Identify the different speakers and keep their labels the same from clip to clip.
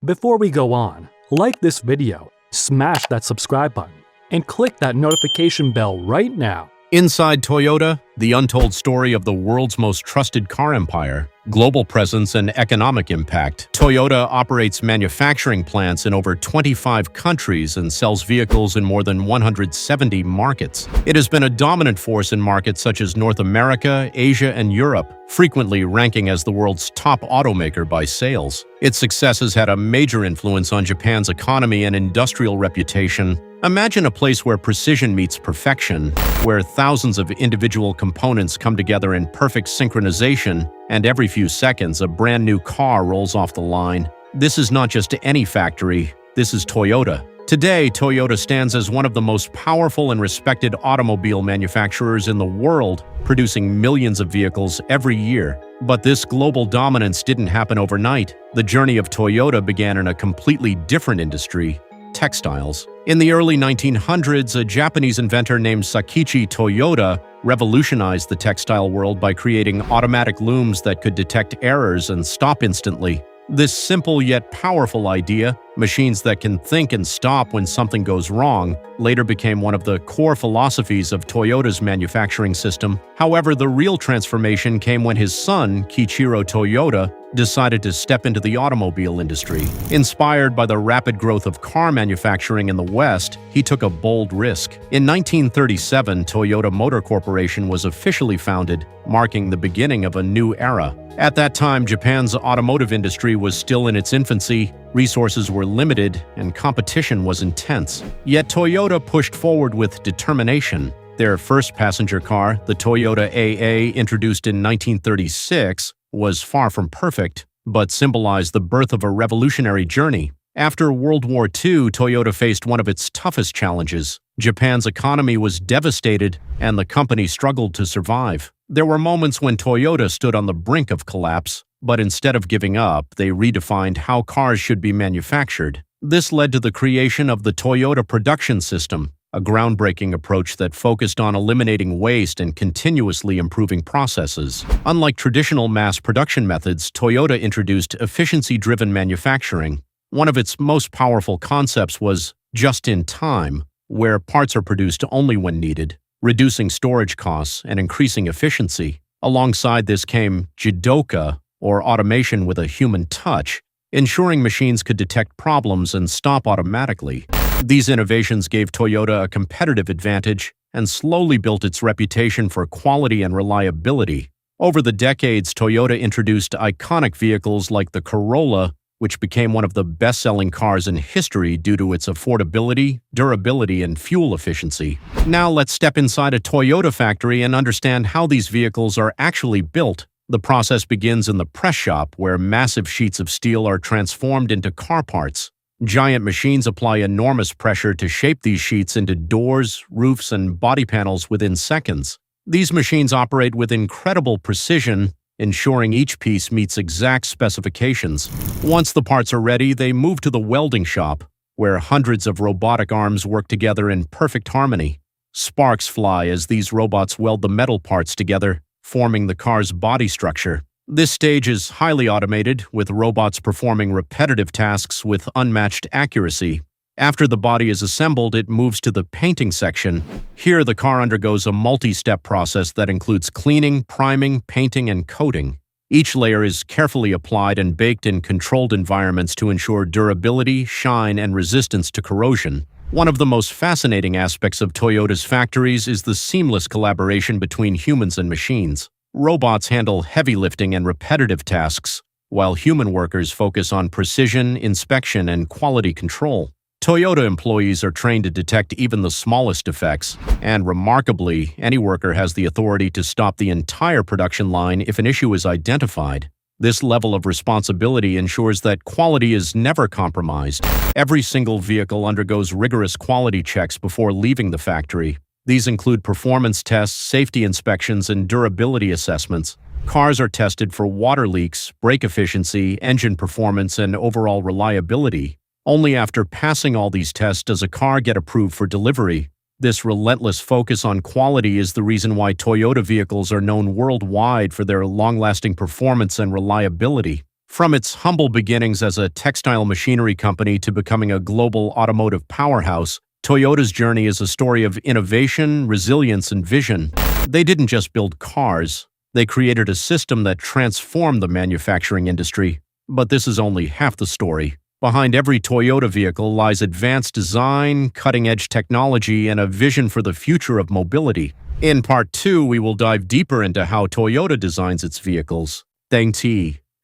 Speaker 1: Before we go on, like this video, smash that subscribe button, and click that notification bell right now.
Speaker 2: Inside Toyota, the untold story of the world's most trusted car empire, global presence and economic impact. Toyota operates manufacturing plants in over 25 countries and sells vehicles in more than 170 markets. It has been a dominant force in markets such as North America, Asia, and Europe, frequently ranking as the world's top automaker by sales. Its success has had a major influence on Japan's economy and industrial reputation. Imagine a place where precision meets perfection, where thousands of individual components come together in perfect synchronization, and every few seconds a brand new car rolls off the line. This is not just any factory, this is Toyota. Today, Toyota stands as one of the most powerful and respected automobile manufacturers in the world, producing millions of vehicles every year. But this global dominance didn't happen overnight. The journey of Toyota began in a completely different industry: textiles. In the early 1900s, a Japanese inventor named Sakichi Toyoda revolutionized the textile world by creating automatic looms that could detect errors and stop instantly. This simple yet powerful idea, machines that can think and stop when something goes wrong, later became one of the core philosophies of Toyota's manufacturing system. However, the real transformation came when his son, Kiichiro Toyota, decided to step into the automobile industry. Inspired by the rapid growth of car manufacturing in the West, he took a bold risk. In 1937, Toyota Motor Corporation was officially founded, marking the beginning of a new era. At that time, Japan's automotive industry was still in its infancy, resources were limited, and competition was intense. Yet Toyota pushed forward with determination. Their first passenger car, the Toyota AA, introduced in 1936, was far from perfect, but symbolized the birth of a revolutionary journey. After World War II, Toyota faced one of its toughest challenges. Japan's economy was devastated, and the company struggled to survive. There were moments when Toyota stood on the brink of collapse, but instead of giving up, they redefined how cars should be manufactured. This led to the creation of the Toyota Production System, a groundbreaking approach that focused on eliminating waste and continuously improving processes. Unlike traditional mass production methods, Toyota introduced efficiency-driven manufacturing. One of its most powerful concepts was just-in-time, where parts are produced only when needed, reducing storage costs and increasing efficiency. Alongside this came jidoka, or automation with a human touch, ensuring machines could detect problems and stop automatically. These innovations gave Toyota a competitive advantage and slowly built its reputation for quality and reliability. Over the decades, Toyota introduced iconic vehicles like the Corolla, which became one of the best-selling cars in history due to its affordability, durability, and fuel efficiency. Now let's step inside a Toyota factory and understand how these vehicles are actually built. The process begins in the press shop, where massive sheets of steel are transformed into car parts. Giant machines apply enormous pressure to shape these sheets into doors, roofs, and body panels within seconds. These machines operate with incredible precision, ensuring each piece meets exact specifications. Once the parts are ready, they move to the welding shop, where hundreds of robotic arms work together in perfect harmony. Sparks fly as these robots weld the metal parts together, forming the car's body structure. This stage is highly automated, with robots performing repetitive tasks with unmatched accuracy. After the body is assembled, it moves to the painting section. Here, the car undergoes a multi-step process that includes cleaning, priming, painting, and coating. Each layer is carefully applied and baked in controlled environments to ensure durability, shine, and resistance to corrosion. One of the most fascinating aspects of Toyota's factories is the seamless collaboration between humans and machines. Robots handle heavy lifting and repetitive tasks, while human workers focus on precision, inspection, and quality control. Toyota employees are trained to detect even the smallest defects, and remarkably, any worker has the authority to stop the entire production line if an issue is identified. This level of responsibility ensures that quality is never compromised. Every single vehicle undergoes rigorous quality checks before leaving the factory. These include performance tests, safety inspections, and durability assessments. Cars are tested for water leaks, brake efficiency, engine performance, and overall reliability. Only after passing all these tests does a car get approved for delivery. This relentless focus on quality is the reason why Toyota vehicles are known worldwide for their long-lasting performance and reliability. From its humble beginnings as a textile machinery company to becoming a global automotive powerhouse, Toyota's journey is a story of innovation, resilience, and vision. They didn't just build cars, they created a system that transformed the manufacturing industry. But this is only half the story. Behind every Toyota vehicle lies advanced design, cutting-edge technology, and a vision for the future of mobility. In Part 2, we will dive deeper into how Toyota designs its vehicles,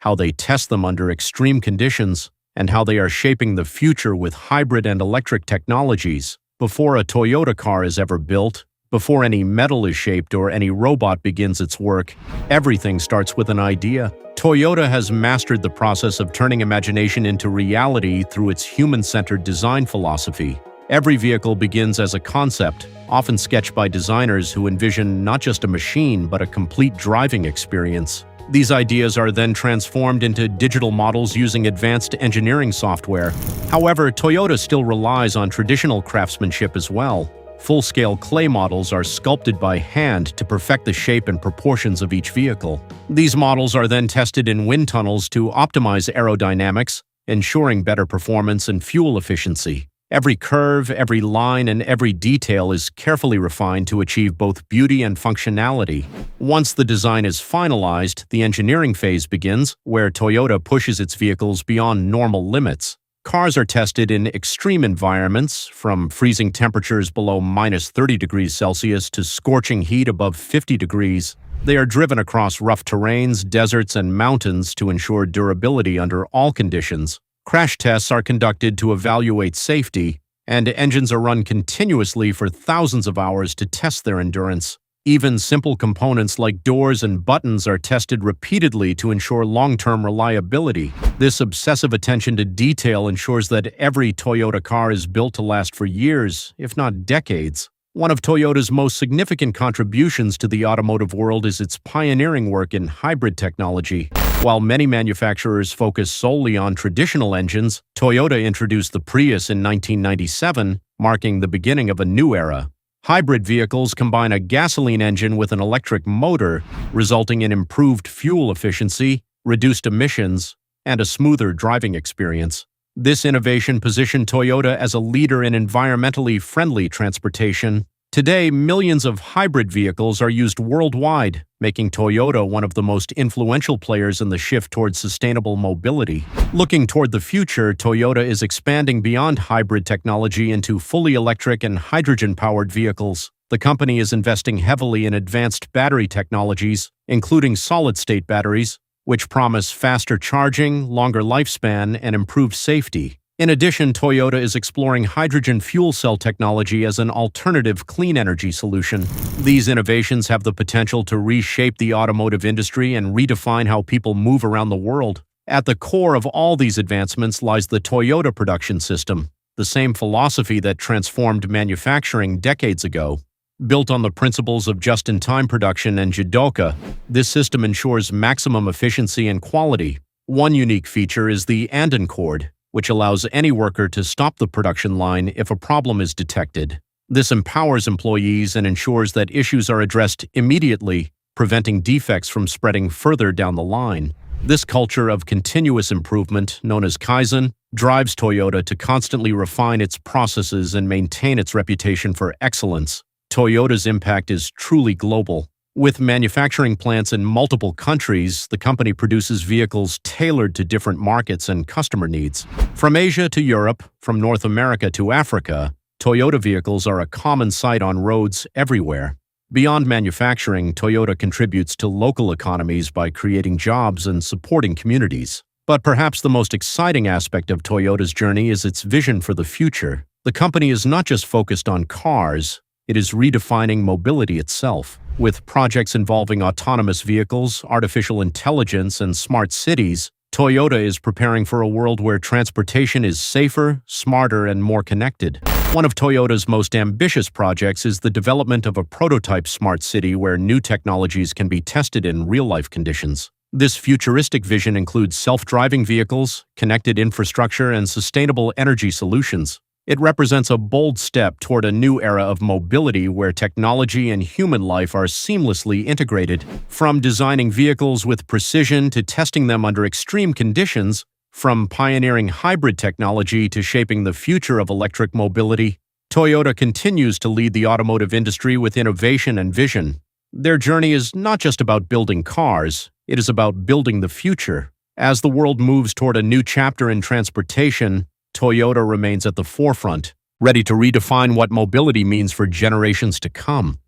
Speaker 2: how they test them under extreme conditions, and how they are shaping the future with hybrid and electric technologies. Before a Toyota car is ever built, before any metal is shaped or any robot begins its work, everything starts with an idea. Toyota has mastered the process of turning imagination into reality through its human-centered design philosophy. Every vehicle begins as a concept, often sketched by designers who envision not just a machine but a complete driving experience. These ideas are then transformed into digital models using advanced engineering software. However, Toyota still relies on traditional craftsmanship as well. Full-scale clay models are sculpted by hand to perfect the shape and proportions of each vehicle. These models are then tested in wind tunnels to optimize aerodynamics, ensuring better performance and fuel efficiency. Every curve, every line, and every detail is carefully refined to achieve both beauty and functionality. Once the design is finalized, the engineering phase begins, where Toyota pushes its vehicles beyond normal limits. Cars are tested in extreme environments, from freezing temperatures below -30 degrees Celsius to scorching heat above 50 degrees. They are driven across rough terrains, deserts, and mountains to ensure durability under all conditions. Crash tests are conducted to evaluate safety, and engines are run continuously for thousands of hours to test their endurance. Even simple components like doors and buttons are tested repeatedly to ensure long-term reliability. This obsessive attention to detail ensures that every Toyota car is built to last for years, if not decades. One of Toyota's most significant contributions to the automotive world is its pioneering work in hybrid technology. While many manufacturers focus solely on traditional engines, Toyota introduced the Prius in 1997, marking the beginning of a new era. Hybrid vehicles combine a gasoline engine with an electric motor, resulting in improved fuel efficiency, reduced emissions, and a smoother driving experience. This innovation positioned Toyota as a leader in environmentally friendly transportation. Today, millions of hybrid vehicles are used worldwide, making Toyota one of the most influential players in the shift towards sustainable mobility. Looking toward the future, Toyota is expanding beyond hybrid technology into fully electric and hydrogen-powered vehicles. The company is investing heavily in advanced battery technologies, including solid-state batteries, which promise faster charging, longer lifespan, and improved safety. In addition, Toyota is exploring hydrogen fuel cell technology as an alternative clean energy solution. These innovations have the potential to reshape the automotive industry and redefine how people move around the world. At the core of all these advancements lies the Toyota production system, the same philosophy that transformed manufacturing decades ago. Built on the principles of just-in-time production and Jidoka, this system ensures maximum efficiency and quality. One unique feature is the Anden cord, which allows any worker to stop the production line if a problem is detected. This empowers employees and ensures that issues are addressed immediately, preventing defects from spreading further down the line. This culture of continuous improvement, known as Kaizen, drives Toyota to constantly refine its processes and maintain its reputation for excellence. Toyota's impact is truly global. With manufacturing plants in multiple countries, the company produces vehicles tailored to different markets and customer needs. From Asia to Europe, from North America to Africa, Toyota vehicles are a common sight on roads everywhere. Beyond manufacturing, Toyota contributes to local economies by creating jobs and supporting communities. But perhaps the most exciting aspect of Toyota's journey is its vision for the future. The company is not just focused on cars, it is redefining mobility itself. With projects involving autonomous vehicles, artificial intelligence, and smart cities, Toyota is preparing for a world where transportation is safer, smarter, and more connected. One of Toyota's most ambitious projects is the development of a prototype smart city where new technologies can be tested in real-life conditions. This futuristic vision includes self-driving vehicles, connected infrastructure, and sustainable energy solutions. It represents a bold step toward a new era of mobility where technology and human life are seamlessly integrated. From designing vehicles with precision to testing them under extreme conditions, from pioneering hybrid technology to shaping the future of electric mobility, Toyota continues to lead the automotive industry with innovation and vision. Their journey is not just about building cars, it is about building the future. As the world moves toward a new chapter in transportation, Toyota remains at the forefront, ready to redefine what mobility means for generations to come.